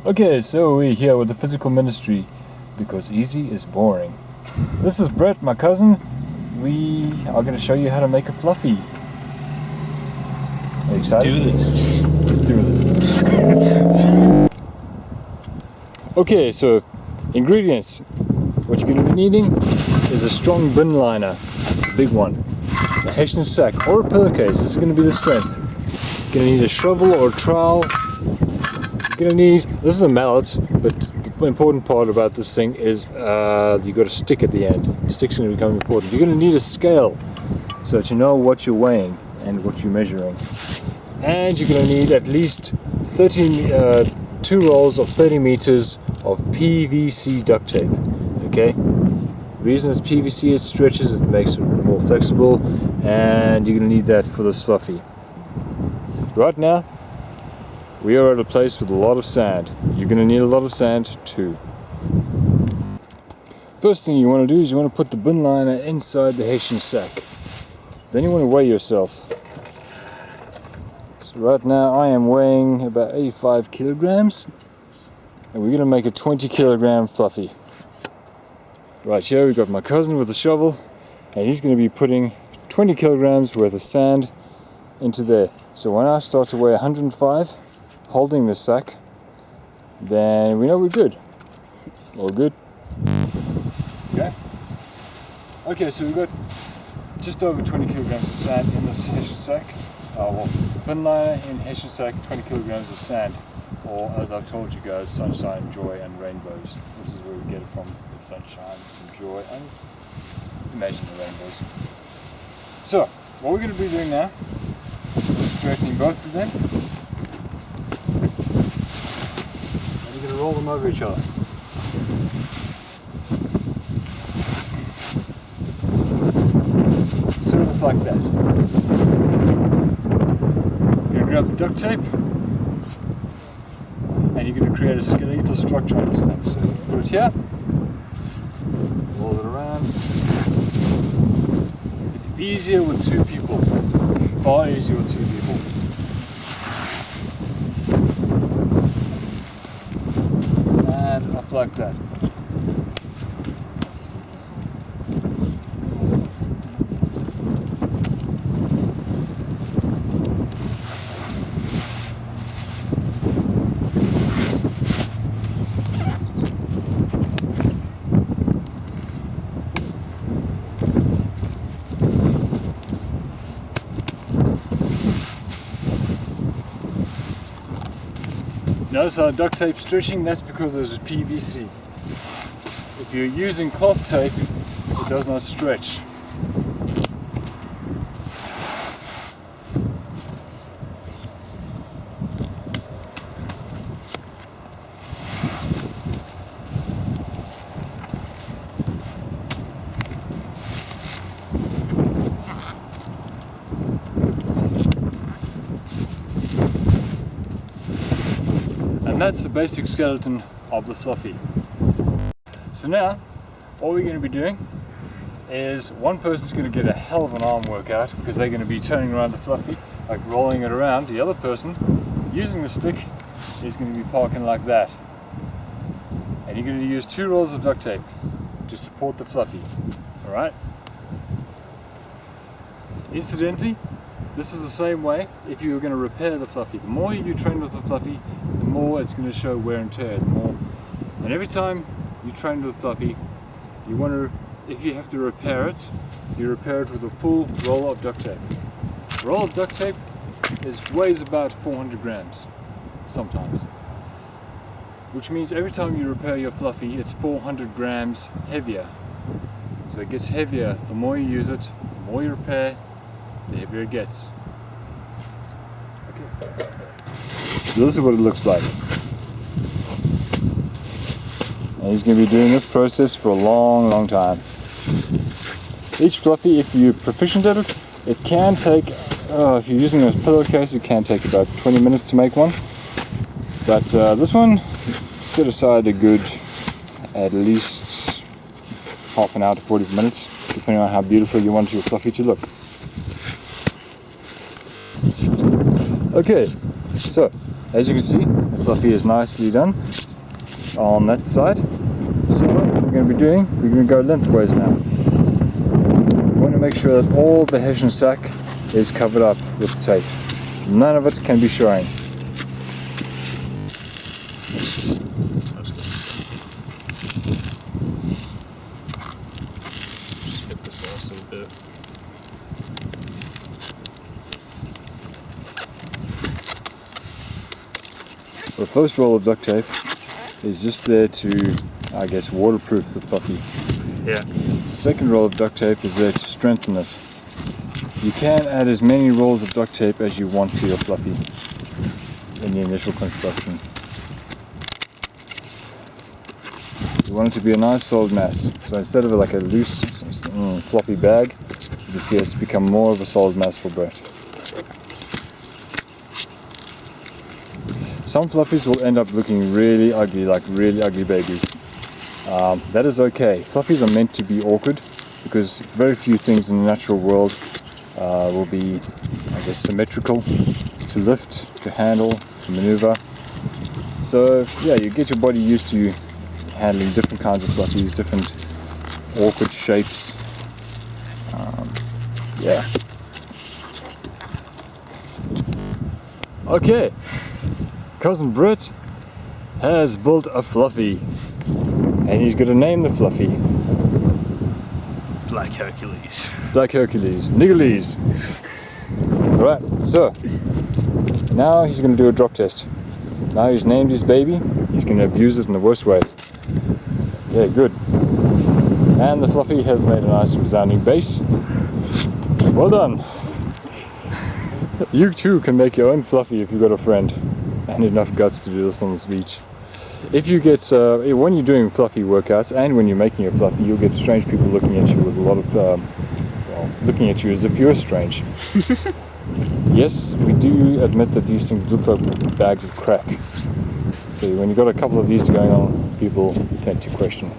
Okay, so we're here with the physical ministry because easy is boring. This is Brett, my cousin. We are going to show you how to make a fluffy. Are you excited? Let's do this. Let's do this. Okay, so ingredients. What you're going to be needing is a strong bin liner, a big one, a Heyden sack or a pillowcase. This is going to be the strength. You're going to need a shovel or a trowel. You're going to need, this is a mallet, but the important part about this thing is you've got a stick at the end. The stick's going to become important. You're going to need a scale so that you know what you're weighing and what you're measuring. And you're going to need at least 2 rolls of 30 meters of PVC duct tape. Okay? The reason it's PVC, it stretches, it makes it more flexible, and you're going to need that for this fluffy. Right now, we are at a place with a lot of sand. You're going to need a lot of sand too. First thing you want to do is you want to put the bin liner inside the Heyden sack. Then you want to weigh yourself. So right now I am weighing about 85 kilograms. And we're going to make a 20 kilogram fluffy. Right here we've got my cousin with a shovel. And he's going to be putting 20 kilograms worth of sand into there. So when I start to weigh 105, holding the sack, then we know we're good. All good. Okay, so we've got just over 20 kilograms of sand in this Heyden sack. Bin liner in Heyden sack, 20 kilograms of sand. Or as I've told you guys, sunshine, joy and rainbows. This is where we get it from, the sunshine, some joy and imagine the rainbows. So, what we're going to be doing now, straightening both of them. And you're going to roll them over each other. So it's like that. You're going to grab the duct tape and you're going to create a skeletal structure on this thing. So you put it here, roll it around. It's easier with 2 people, far easier with 2 people. And up like that. Notice how duct tape stretching, that's because there's PVC. If you're using cloth tape, it does not stretch. And that's the basic skeleton of the fluffy. So now, what we're going to be doing is one person's going to get a hell of an arm workout because they're going to be turning around the fluffy, like rolling it around. The other person, using the stick, is going to be parking like that. And you're going to use 2 rolls of duct tape to support the fluffy. Alright? Incidentally, this is the same way if you were going to repair the fluffy. The more you train with the fluffy, the more it's going to show wear and tear. And every time you train with the fluffy, you want to, if you have to repair it, you repair it with a full roll of duct tape. A roll of duct tape weighs about 400 grams, sometimes. Which means every time you repair your fluffy, it's 400 grams heavier. So it gets heavier. The more you use it, the more you repair, the heavier it gets. Okay. So this is what it looks like. And he's going to be doing this process for a long, long time. Each fluffy, if you're proficient at it, it can take, if you're using a pillowcase, it can take about 20 minutes to make one. But this one, set aside a good at least half an hour to 40 minutes, depending on how beautiful you want your fluffy to look. Okay, so As you can see, the fluffy is nicely done on that side. So what we're going to be doing, we're going to go lengthways now. We want to make sure that all the Hessian sack is covered up with tape. None of it can be showing. Just get this off a bit. The first roll of duct tape is just there to, I guess, waterproof the fluffy. Yeah. The second roll of duct tape is there to strengthen it. You can add as many rolls of duct tape as you want to your fluffy in the initial construction. You want it to be a nice solid mass. So instead of like a loose floppy bag, you can see it's become more of a solid mass for Brett. Some fluffies will end up looking really ugly, like really ugly babies. That is okay. Fluffies are meant to be awkward because very few things in the natural world will be, I guess, symmetrical to lift, to handle, to maneuver. So yeah, you get your body used to handling different kinds of fluffies, different awkward shapes. Yeah. Okay. Cousin Brett has built a fluffy, and he's going to name the fluffy Black Hercules. Black Hercules, Niggerles. Alright, so now he's going to do a drop test. Now he's named his baby, he's going to abuse it in the worst ways. Yeah, good. And the fluffy has made a nice resounding bass. Well done. You too can make your own fluffy if you've got a friend and enough guts to do this on this beach. If you get, when you're doing fluffy workouts and when you're making a fluffy, you'll get strange people looking at you with a lot of, well, looking at you as if you're strange. Yes, we do admit that these things look like bags of crack. So when you've got a couple of these going on, people tend to question.